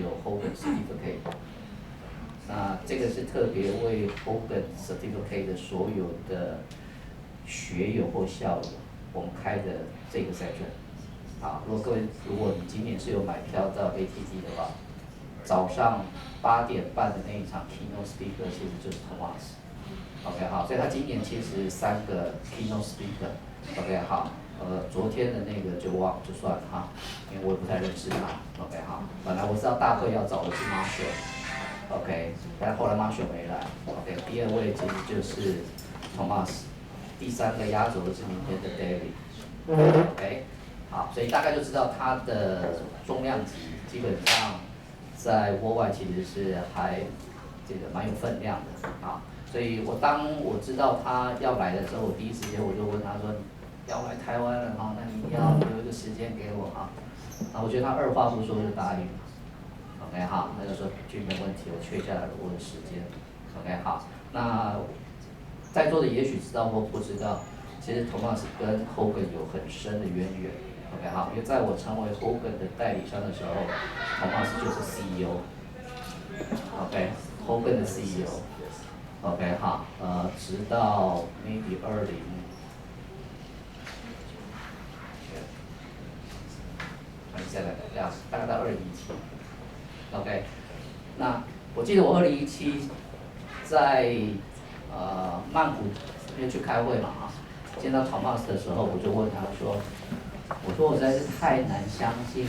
有 Hogan Certificate。那这个是特别为 Hogan Certificate 的所有的学友或校友，我们开的这个 section。好，如果你今年是有买票到 ATT 的话，早上8点半的那一场 keynote speaker 其实就是 Thomas。OK 好，所以他今年其实3个 keynote speaker。OK 好，昨天的那个就算了哈，因为我也不太认识他。OK 好，本来我知道大会要找的是 Marshall。OK， 但后来 Marshall 没来。OK， 第2位其实就是 Thomas， 第3个压轴的是明天的 David。OK， 好，所以大概就知道他的重量级基本上在国外其实是还这个蛮有分量的啊。所以当我知道他要来的时候，我第一时间我就问他说，要来台湾了哈，那你一定要留一个时间给我哈。我觉得他二话不说就答应了。OK 好，那就说没问题，我确下来我的时间。OK 好，那在座的也许知道或不知道，其实 Thomas 跟 Hogan 有很深的渊源。OK 好，因为在我成为 Hogan 的代理商的时候 ，Thomas 就是 CEO。OK，Hogan 的 CEO。OK 好，直到 maybe 大概到2017。OK， 那我记得我2017在曼谷那边去开会嘛哈，见到 Thomas 的时候，我就问他说，我实在是太难相信，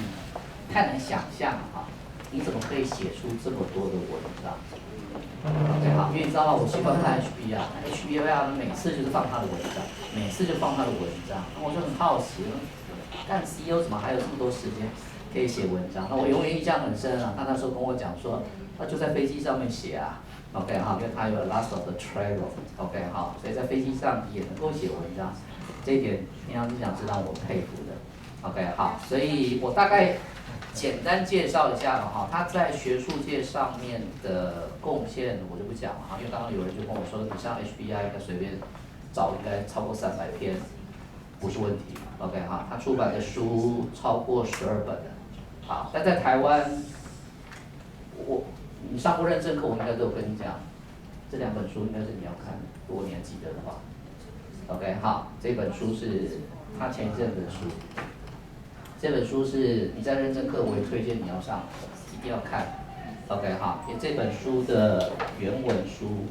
太难想象了哈，你怎么可以写出这么多的文章？OK 好，因为你知道吗？我喜欢看 HBR，HBR 每次就是放他的文章，每次就放他的文章，那我就很好奇，干 CEO 怎么还有这么多时间可以写文章？那我永远印象很深啊，他那时候跟我讲说，他就在飞机上面写啊。OK 好，因为他有 lots of the travel。OK 好，所以在飞机上也能够写文章，这一点平常是讲是让我佩服的。OK 好，所以我大概简单介绍一下了哈，他在学术界上面的贡献我就不讲了哈，因为刚刚有人就跟我说，你上 HBI 应该随便找应该超过300篇，不是问题。OK 哈，他出版的书超过12本的。好，但在台湾，你上过认证课，我应该都有跟你讲，这2本书应该是你要看的，如果你还记得的话。OK 好，这本书是他前一阵的书。这本书是你在认证课我也推荐你要上，一定要看。OK 好，因为这本书的原文书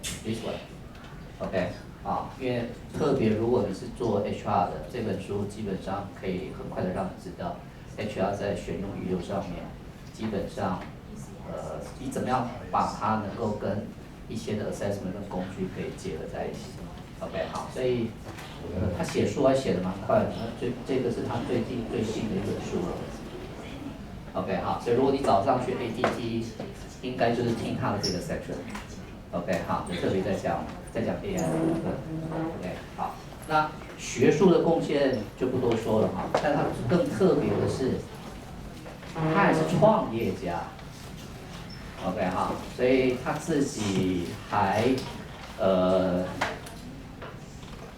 ，this one。OK 好，因为特别如果你是做 HR 的，这本书基本上可以很快的让你知道 HR 在选用预留上面，基本上你怎么样把它能够跟一些的 assessment 跟工具可以结合在一起。OK 好，所以他写书还写得蛮快的，这个是他最近最新的一本书了。OK 好，所以如果你早上去 ATT， 应该就是听他的这个 section。OK 好，就特别在讲 AI 的部分。OK 好，那学术的贡献就不多说了哈，但他更特别的是，他还是创业家。OK 好，所以他自己还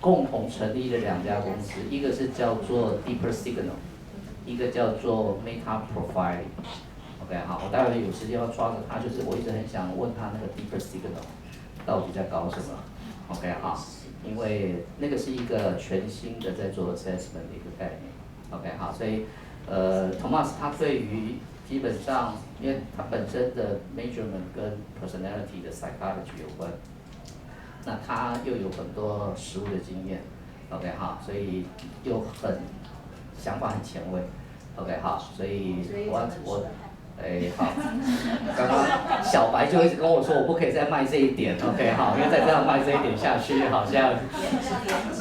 共同成立了2家公司，一个是叫做 Deeper Signal， 一个叫做 Meta Profiling。OK 好，我待会有时间要抓着他，就是我一直很想问他那个 Deeper Signal 到底在搞什么。OK 好，因为那个是一个全新的在做 assessment 的一个概念。OK 好，所以Thomas 他对于基本上，因为他本身的 measurement 跟 personality 的 psychology 有关，那他又有很多实务的经验 ，OK 好，所以又想法很前卫 ，OK 好，所以好，刚刚小白就一直跟我说我不可以再卖这一点 ，OK 好，因为再这样卖这一点下去，好像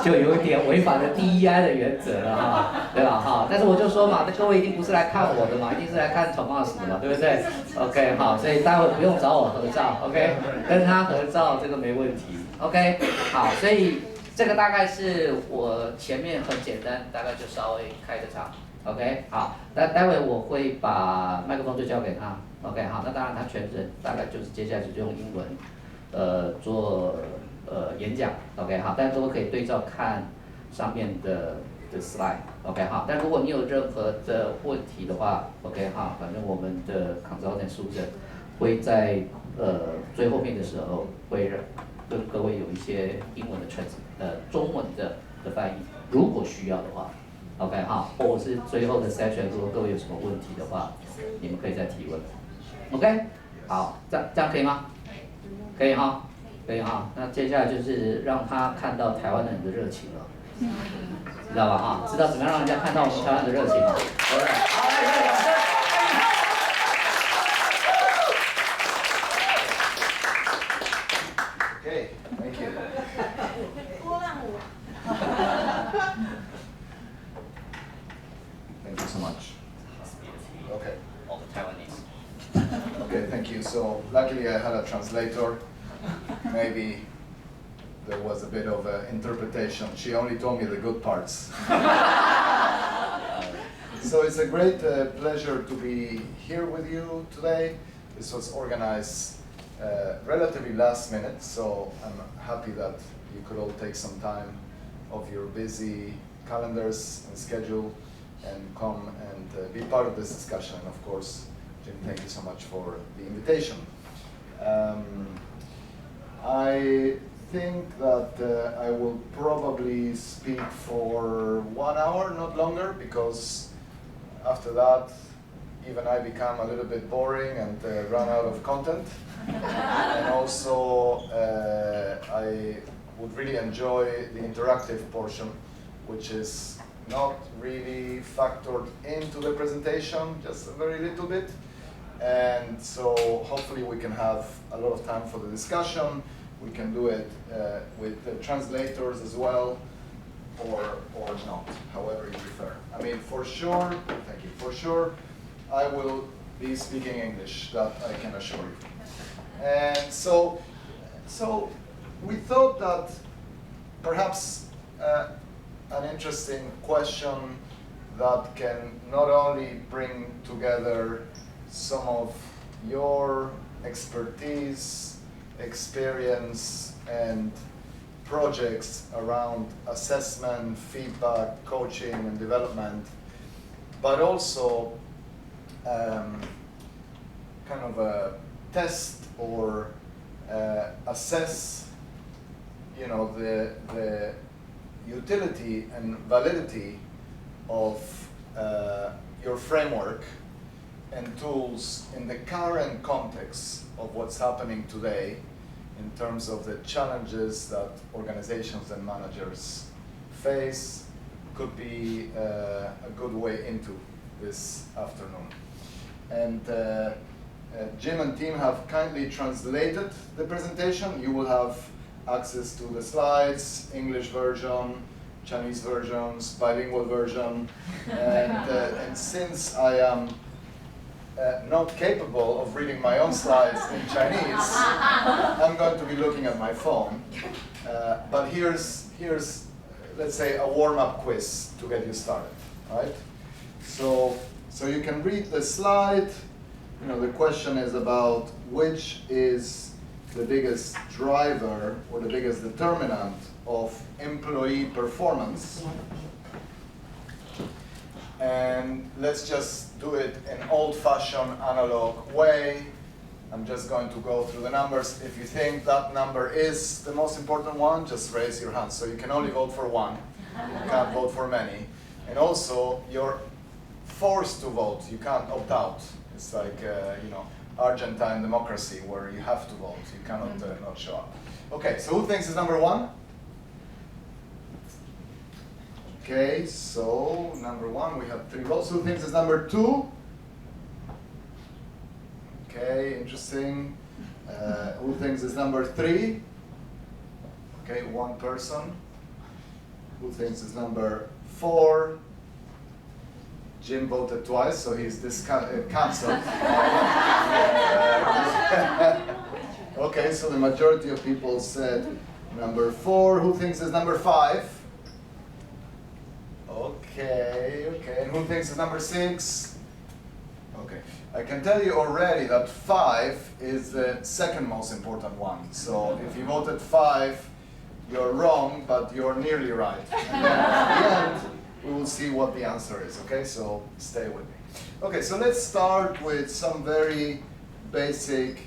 就有一点违反了 DEI 的原则了哈，对吧哈？但是我就说嘛，各位一定不是来看我的嘛，一定是来看 Thomas 的嘛，对不对 ？OK 好，所以待会不用找我合照 ，OK， 跟他合照这个没问题 ，OK 好，所以这个大概是我前面很简单，大概就稍微开个场。OK 好，待会我会把麦克风就交给他。OK 好，那当然他全程大概就是接下来就用英文做演讲。OK 好，但是都可以对照看上面的的 slide，OK 哈。但如果你有任何的问题的话 ，OK 哈，反正我们的 consultant 书人会在最后面的时候会让跟各位有一些英文的中文的翻译，如果需要的话 ，OK 哈，或者是最后的 section，如果各位有什么问题的话，你们可以再提问 ，OK。好，这样可以吗？可以哈，可以哈。那接下来就是让他看到台湾人的热情了，知道吧？哈，知道怎么样让人家看到我们台湾的热情吗？好，来，掌声。Okay, thank you. Thank you so much. Okay. All the Taiwanese. Okay, thank you. So luckily I had a translator. Maybe there was a bit of interpretation. She only told me the good parts. So it's a great pleasure to be here with you today. This was organized relatively last minute, so I'm happy that you could all take some time of your busy calendars and schedule and come and be part of this discussion. And of course, Jim, thank you so much for the invitation. I think that I will probably speak for 1 hour, not longer, because after that, even I become a little bit boring and run out of content. And also, I would really enjoy the interactive portion, which is not really factored into the presentation, just a very little bit. And so hopefully we can have a lot of time for the discussion. We can do it with the translators as well, or not, however you prefer. I mean, for sure, thank you, for sure, I will be speaking English, that I can assure you. And so we thought that perhaps an interesting question that can not only bring together some of your expertise, experience, and projects around assessment, feedback, coaching, and development, but also kind of a test or assess, you know, the utility and validity of your framework and tools in the current context of what's happening today in terms of the challenges that organizations and managers face. Could be a good way into this afternoon. And Jim and team have kindly translated the presentation. You will have access to the slides, English version, Chinese versions, bilingual version. And since I am not capable of reading my own slides in Chinese, I'm going to be looking at my phone. But here's, let's say, a warm-up quiz to get you started, right? So you can read the slide. You know, the question is about which is the biggest driver or the biggest determinant of employee performance. And let's just do it in old-fashioned analog way. I'm just going to go through the numbers. If you think that number is the most important one, just raise your hand. So you can only vote for one. You can't vote for many. And also, you're forced to vote. You can't opt out. It's like, you know, Argentine democracy where you have to vote. You cannot not show up. Okay, so who thinks is number one? Okay, so number one, we have 3 votes. Who thinks is number 2? Okay, interesting. Who thinks is number 3? Okay, 1 person. Who thinks is number 4? Jim voted twice, so he's cancelled. Okay, so the majority of people said number 4. Who thinks is number 5? Okay. And who thinks is number 6? Okay. I can tell you already that 5 is the second most important one. So if you voted 5, you're wrong, but you're nearly right. And then at the end, we will see what the answer is, okay? So stay with me. Okay, so let's start with some very basic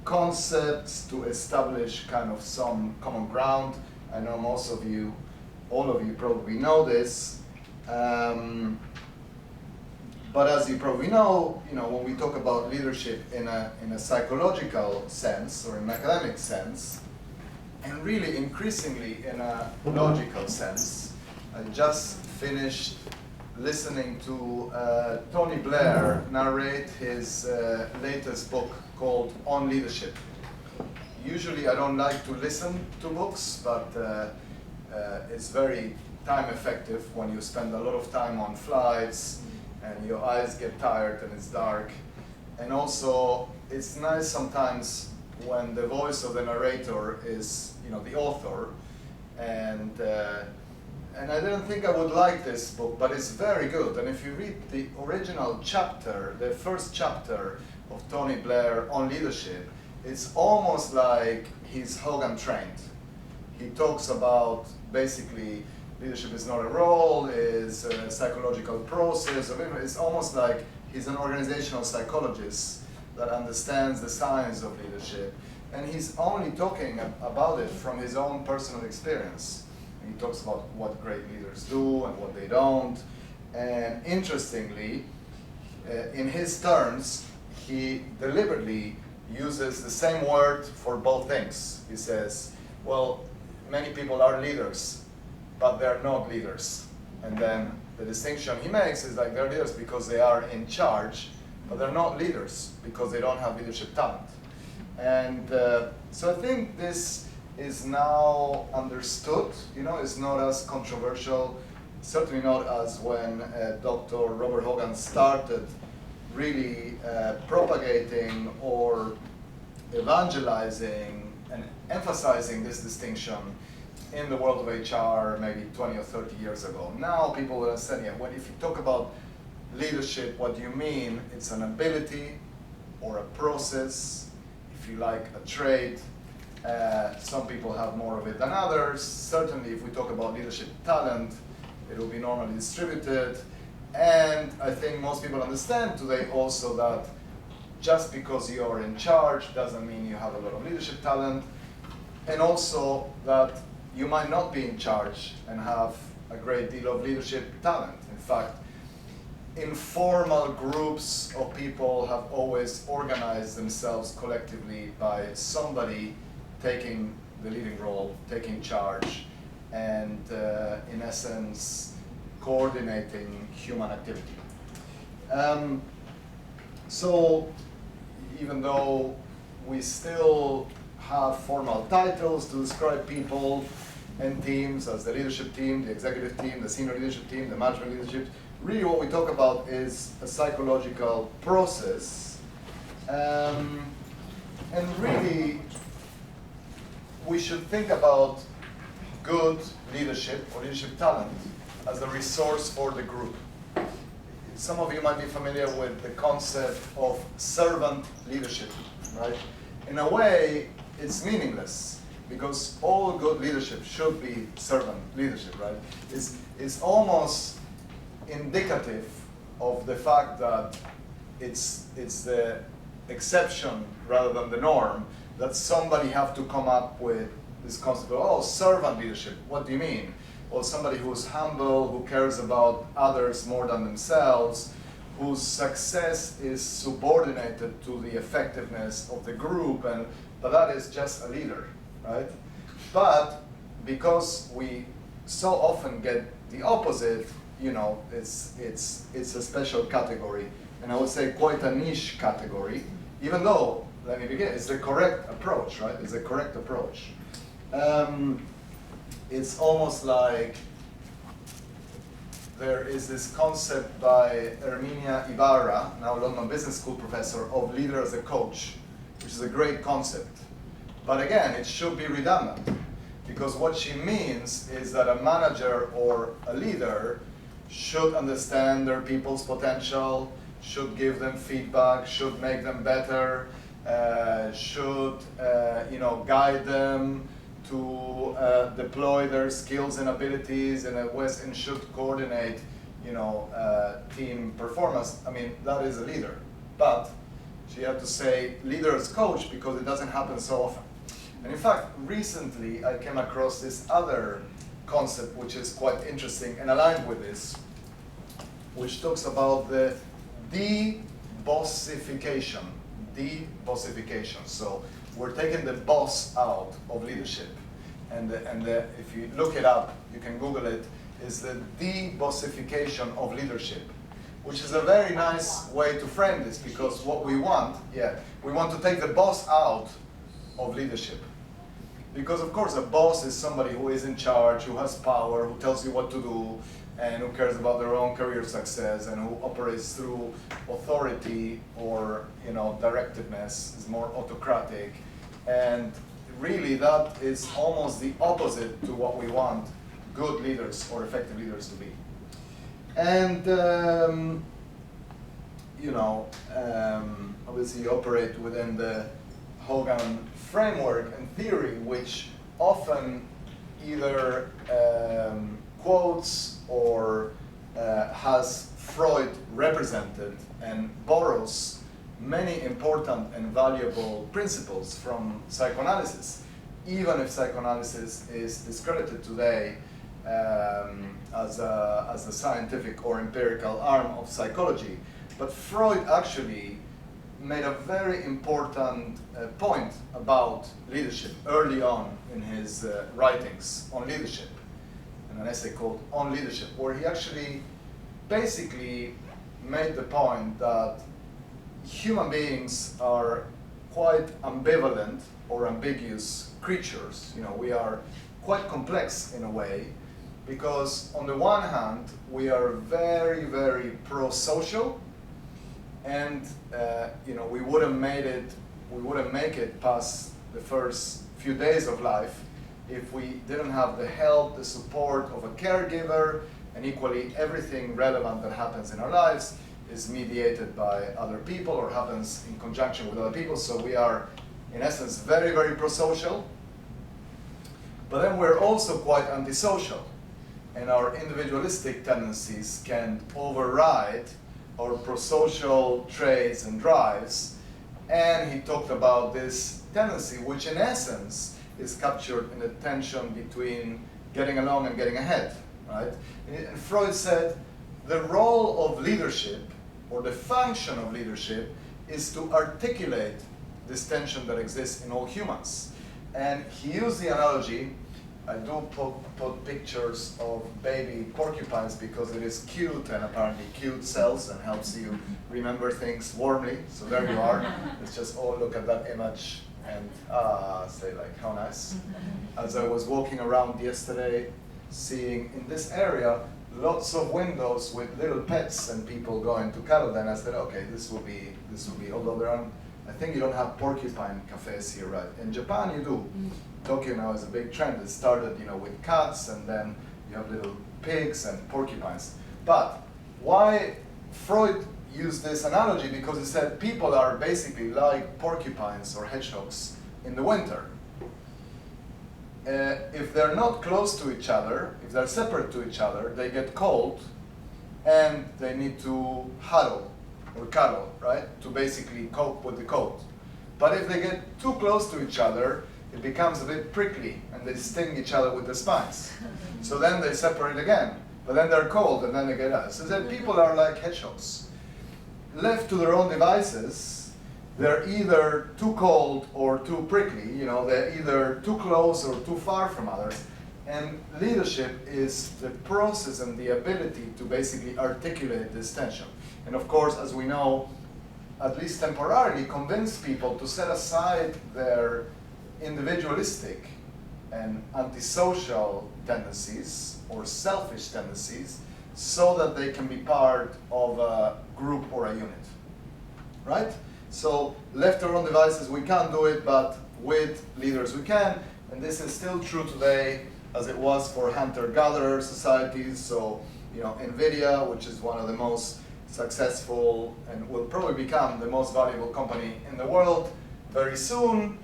concepts to establish kind of some common ground. I know most of you, all of you probably know this. But as you probably know, when we talk about leadership in a psychological sense or in an academic sense, and really increasingly in a logical sense, I just finished listening to Tony Blair narrate his latest book called On Leadership. Usually I don't like to listen to books, but it's very time effective when you spend a lot of time on flights and your eyes get tired and it's dark. And also it's nice sometimes when the voice of the narrator is the author. And I didn't think I would like this book, but it's very good. And if you read the original chapter, the first chapter of Tony Blair on leadership, it's almost like he's Hogan trained. He talks about basically leadership is not a role, it's a psychological process. It's almost like he's an organizational psychologist that understands the science of leadership. And he's only talking about it from his own personal experience. He talks about what great leaders do and what they don't. And interestingly, in his terms, he deliberately uses the same word for both things. He says, well, many people are leaders, but they're not leaders. And then the distinction he makes is like they're leaders because they are in charge, but they're not leaders because they don't have leadership talent. And so I think this is now understood, it's not as controversial, certainly not as when Dr. Robert Hogan started really propagating or evangelizing and emphasizing this distinction in the world of HR maybe 20 or 30 years ago. Now people will say, yeah, if you talk about leadership, what do you mean? It's an ability or a process, if you like, a trait. Some people have more of it than others. Certainly if we talk about leadership talent, it will be normally distributed. And I think most people understand today also that just because you're in charge doesn't mean you have a lot of leadership talent. And also that you might not be in charge and have a great deal of leadership talent. In fact, informal groups of people have always organized themselves collectively by somebody taking the leading role, taking charge, and in essence, coordinating human activity. So even though we still have formal titles to describe people and teams as the leadership team, the executive team, the senior leadership team, the management leadership, really what we talk about is a psychological process. And really, we should think about good leadership or leadership talent as a resource for the group. Some of you might be familiar with the concept of servant leadership, right? In a way, it's meaningless because all good leadership should be servant leadership, right? It's almost indicative of the fact that it's the exception rather than the norm that somebody have to come up with this concept of, servant leadership. What do you mean? Well, somebody who's humble, who cares about others more than themselves, whose success is subordinated to the effectiveness of the group, but that is just a leader, right? But because we so often get the opposite, it's a special category, and I would say quite a niche category, even though, let me begin, it's the correct approach, right? It's the correct approach. It's almost like there is this concept by Herminia Ibarra, now London Business School professor, of leader as a coach, which is a great concept. But again, it should be redundant, because what she means is that a manager or a leader should understand their people's potential, should give them feedback, should make them better, should guide them to deploy their skills and abilities in a way and should coordinate, team performance. I mean, that is a leader. But she had to say leader as coach because it doesn't happen so often. And in fact, recently I came across this other concept which is quite interesting and aligned with this, which talks about the de-bossification. De-bossification. So we're taking the boss out of leadership. And if you look it up, you can Google it, is the de-bossification of leadership, which is a very nice way to frame this, because what we want, we want to take the boss out of leadership. Because of course a boss is somebody who is in charge, who has power, who tells you what to do, and who cares about their own career success, and who operates through authority or directiveness, is more autocratic. And really that is almost the opposite to what we want good leaders or effective leaders to be. And obviously you operate within the Hogan framework and theory, which often either quotes or has Freud represented and borrows many important and valuable principles from psychoanalysis, even if psychoanalysis is discredited today as a scientific or empirical arm of psychology. But Freud actually made a very important point about leadership early on in his writings on leadership, in an essay called On Leadership, where he actually basically made the point that human beings are quite ambivalent or ambiguous creatures. We are quite complex in a way, because on the one hand, we are very, very pro-social, and we wouldn't make it past the first few days of life if we didn't have the help, the support of a caregiver, and equally everything relevant that happens in our lives is mediated by other people or happens in conjunction with other people. So we are, in essence, very, very pro-social. But then we're also quite antisocial, and our individualistic tendencies can override our pro-social traits and drives. And he talked about this tendency, which in essence is captured in the tension between getting along and getting ahead, right? And Freud said the role of leadership, or the function of leadership, is to articulate this tension that exists in all humans. And he used the analogy, I do put pictures of baby porcupines because it is cute, and apparently cute sells and helps you remember things warmly. So there you are. Let's just all look at that image and say like, how nice. As I was walking around yesterday, seeing in this area lots of windows with little pets and people going to cuddle them, I said, okay, this will be, although there are, I think you don't have porcupine cafes here, right? In Japan you do. Tokyo now is a big trend. It started, with cats, and then you have little pigs and porcupines. But why Freud used this analogy? Because he said people are basically like porcupines or hedgehogs in the winter. If they're not close to each other, if they're separate to each other, they get cold, and they need to huddle or cuddle, right, to basically cope with the cold. But if they get too close to each other, it becomes a bit prickly, and they sting each other with the spines. So then they separate again, but then they're cold, and then they get out. So that people are like hedgehogs. Left to their own devices, they're either too cold or too prickly. They're either too close or too far from others. And leadership is the process and the ability to basically articulate this tension. And of course, as we know, at least temporarily, convince people to set aside their individualistic and antisocial tendencies or selfish tendencies so that they can be part of a group or a unit, right? So left to our own devices, we can't do it, but with leaders we can. And this is still true today as it was for hunter-gatherer societies. So, NVIDIA, which is one of the most successful and will probably become the most valuable company in the world very soon,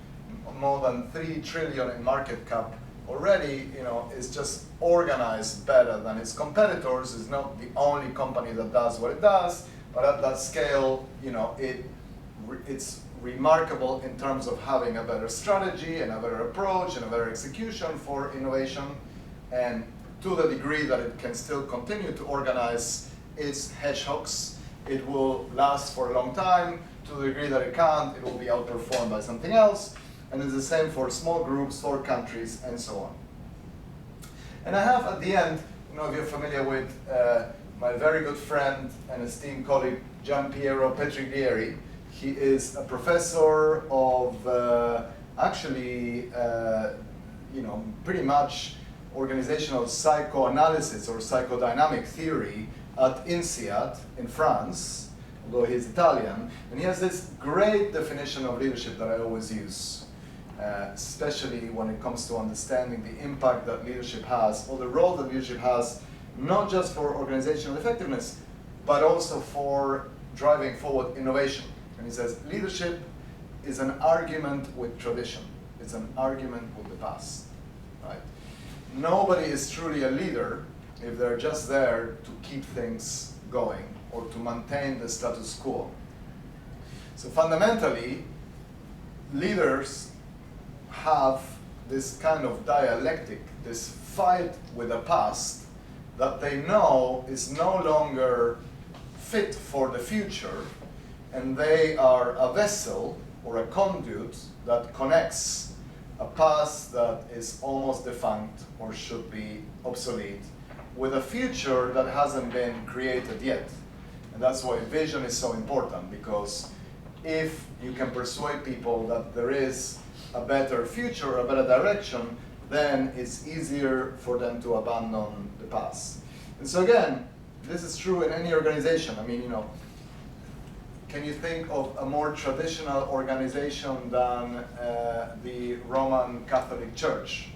more than 3 trillion in market cap already, is just organized better than its competitors. It's not the only company that does what it does, but at that scale, it's remarkable in terms of having a better strategy and a better approach and a better execution for innovation. And to the degree that it can still continue to organize its hedgehogs, it will last for a long time. To the degree that it can't, it will be outperformed by something else. And it's the same for small groups, for countries, and so on. And I have at the end, if you're familiar with my very good friend and esteemed colleague, Gian Piero Petriglieri. He is a professor of pretty much organizational psychoanalysis or psychodynamic theory at INSEAD in France, although he's Italian. And he has this great definition of leadership that I always use, especially when it comes to understanding the impact that leadership has, or the role that leadership has, not just for organizational effectiveness, but also for driving forward innovation. And he says, leadership is an argument with tradition. It's an argument with the past, right? Nobody is truly a leader if they're just there to keep things going or to maintain the status quo. So fundamentally, leaders have this kind of dialectic, this fight with the past that they know is no longer fit for the future, and they are a vessel or a conduit that connects a past that is almost defunct or should be obsolete with a future that hasn't been created yet. And that's why vision is so important, because if you can persuade people that there is a better future, a better direction, then it's easier for them to abandon the past. And so again, this is true in any organization. I mean, can you think of a more traditional organization than the Roman Catholic Church?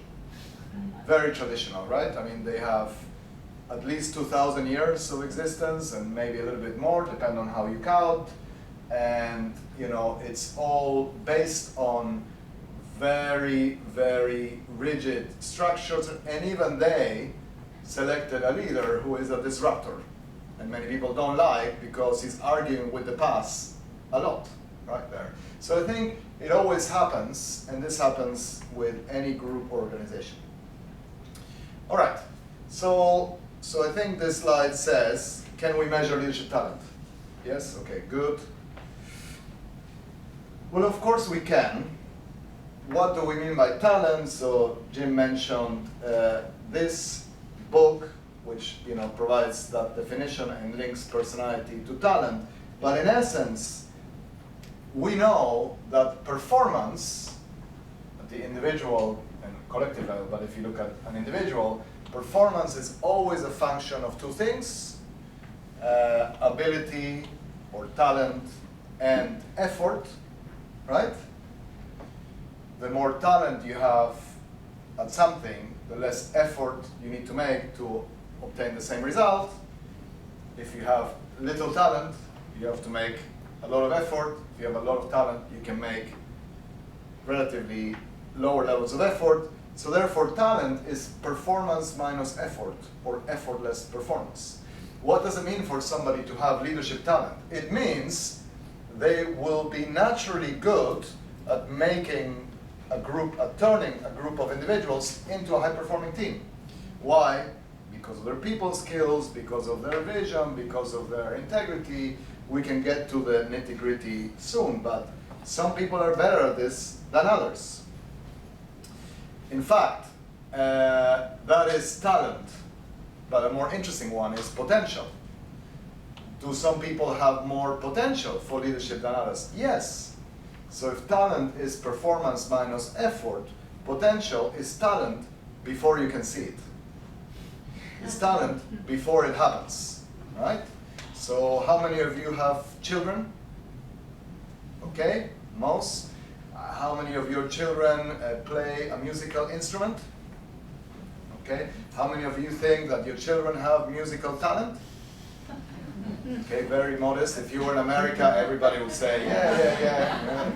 Very traditional, right? I mean, they have at least 2,000 years of existence, and maybe a little bit more, depending on how you count. And it's all based on very, very rigid structures, and even they selected a leader who is a disruptor. And many people don't like, because he's arguing with the past a lot, right there. So I think it always happens, and this happens with any group or organization. All right, so I think this slide says, can we measure leadership talent? Yes, okay, good. Well, of course we can. What do we mean by talent? So Jim mentioned this book, which provides that definition and links personality to talent. But in essence, we know that performance at the individual and collective level, but if you look at an individual, performance is always a function of two things, ability or talent and effort, right? The more talent you have at something, the less effort you need to make to obtain the same result. If you have little talent, you have to make a lot of effort. If you have a lot of talent, you can make relatively lower levels of effort. So therefore, talent is performance minus effort, or effortless performance. What does it mean for somebody to have leadership talent? It means they will be naturally good at making turning a group of individuals into a high-performing team. Why? Because of their people skills, because of their vision, because of their integrity. We can get to the nitty-gritty soon, but some people are better at this than others. In fact, that is talent, but a more interesting one is potential. Do some people have more potential for leadership than others? Yes. So if talent is performance minus effort, potential is talent before you can see it. It's talent before it happens, right? So how many of you have children? Okay, most. How many of your children play a musical instrument? Okay, how many of you think that your children have musical talent? Okay, very modest. If you were in America, everybody would say, yeah.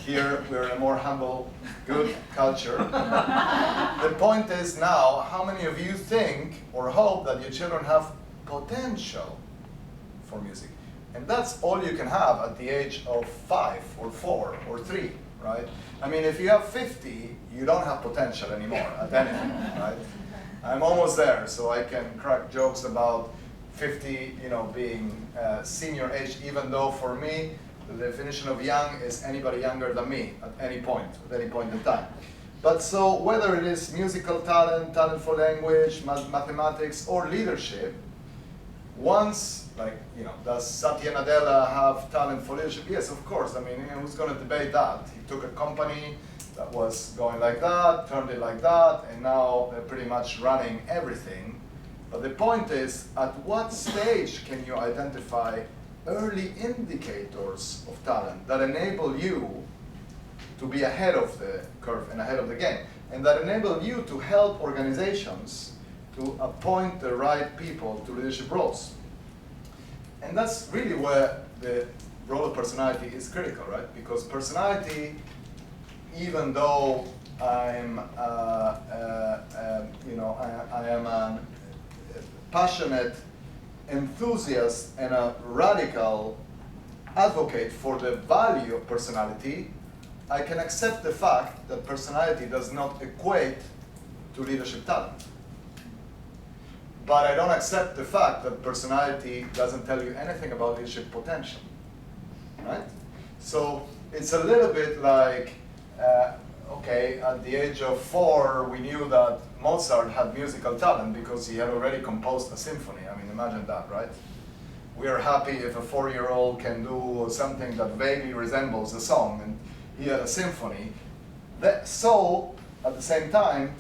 Here, we're in a more humble, good culture. The point is now, how many of you think or hope that your children have potential for music? And that's all you can have at the age of 5 or 4 or 3, right? I mean, if you have 50, you don't have potential anymore at anything, right? I'm almost there, so I can crack jokes about 50, being senior age, even though for me, the definition of young is anybody younger than me at any point in time. But so whether it is musical talent, talent for language, mathematics, or leadership, once, does Satya Nadella have talent for leadership? Yes, of course. I mean, who's going to debate that? He took a company that was going like that, turned it like that, and now they're pretty much running everything. But the point is, at what stage can you identify early indicators of talent that enable you to be ahead of the curve and ahead of the game, and that enable you to help organizations to appoint the right people to leadership roles? And that's really where the role of personality is critical, right? Because personality, even though I am a passionate enthusiast and a radical advocate for the value of personality, I can accept the fact that personality does not equate to leadership talent. But I don't accept the fact that personality doesn't tell you anything about leadership potential, right? So it's a little bit like, okay, at the age of 4, we knew that Mozart had musical talent because he had already composed a symphony. I mean, imagine that, right? We are happy if a 4-year-old can do something that vaguely resembles a song, and he had a symphony. So, at the same time,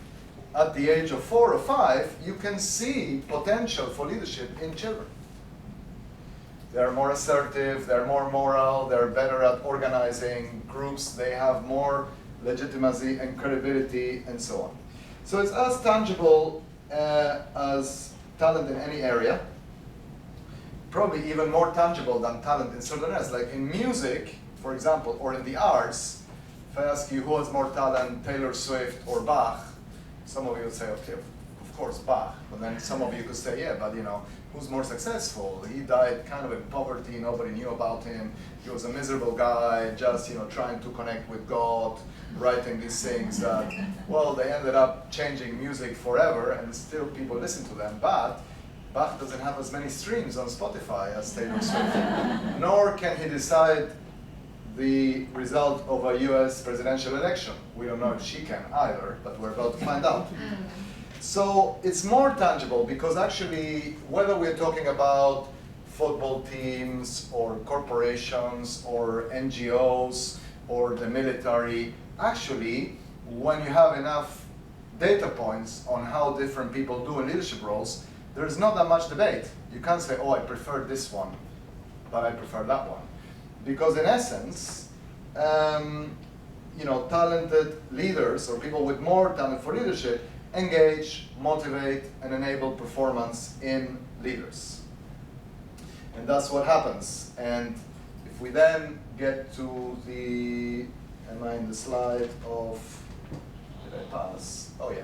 at the age of 4 or 5, you can see potential for leadership in children. They're more assertive, they're more moral, they're better at organizing groups, they have more legitimacy and credibility, and so on. So it's as tangible as talent in any area, probably even more tangible than talent in certain areas. Like in music, for example, or in the arts, if I ask you who has more talent, Taylor Swift or Bach, some of you would say, okay, of course Bach. But then some of you could say, yeah, but who's more successful? He died kind of in poverty, nobody knew about him. He was a miserable guy, just trying to connect with God, writing these things that, well, they ended up changing music forever, and still people listen to them. But Bach doesn't have as many streams on Spotify as Taylor Swift, nor can he decide the result of a US presidential election. We don't know if she can either, but we're about to find out. So it's more tangible because actually, whether we're talking about football teams or corporations or NGOs or the military, actually, when you have enough data points on how different people do in leadership roles, there's not that much debate. You can't say, oh, I prefer this one, but I prefer that one. Because in essence, talented leaders or people with more talent for leadership engage, motivate, and enable performance in leaders. And that's what happens. And if we then get to the, am I in the slide of, did I pass? Oh yeah,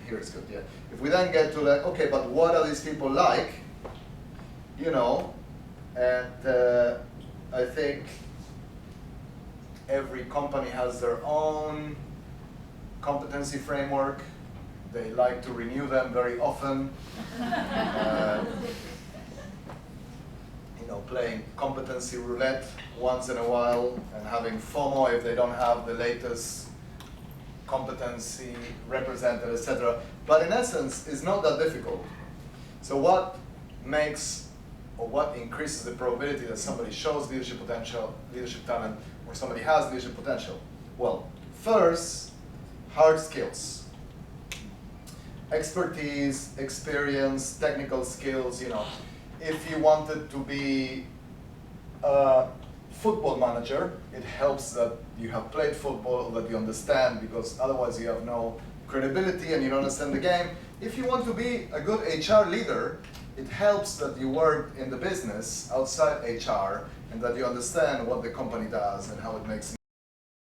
here it's good, yeah. If we then get to like, okay, but what are these people like? And I think every company has their own competency framework. They like to renew them very often. Playing competency roulette once in a while and having FOMO if they don't have the latest competency represented, etc. But in essence, it's not that difficult. So what makes or what increases the probability that somebody shows leadership potential, leadership talent, or somebody has leadership potential? Well, first, hard skills. Expertise, experience, technical skills, If you wanted to be a football manager, it helps that you have played football, that you understand, because otherwise you have no credibility and you don't understand the game. If you want to be a good HR leader, it helps that you work in the business outside HR and that you understand what the company does and how it makes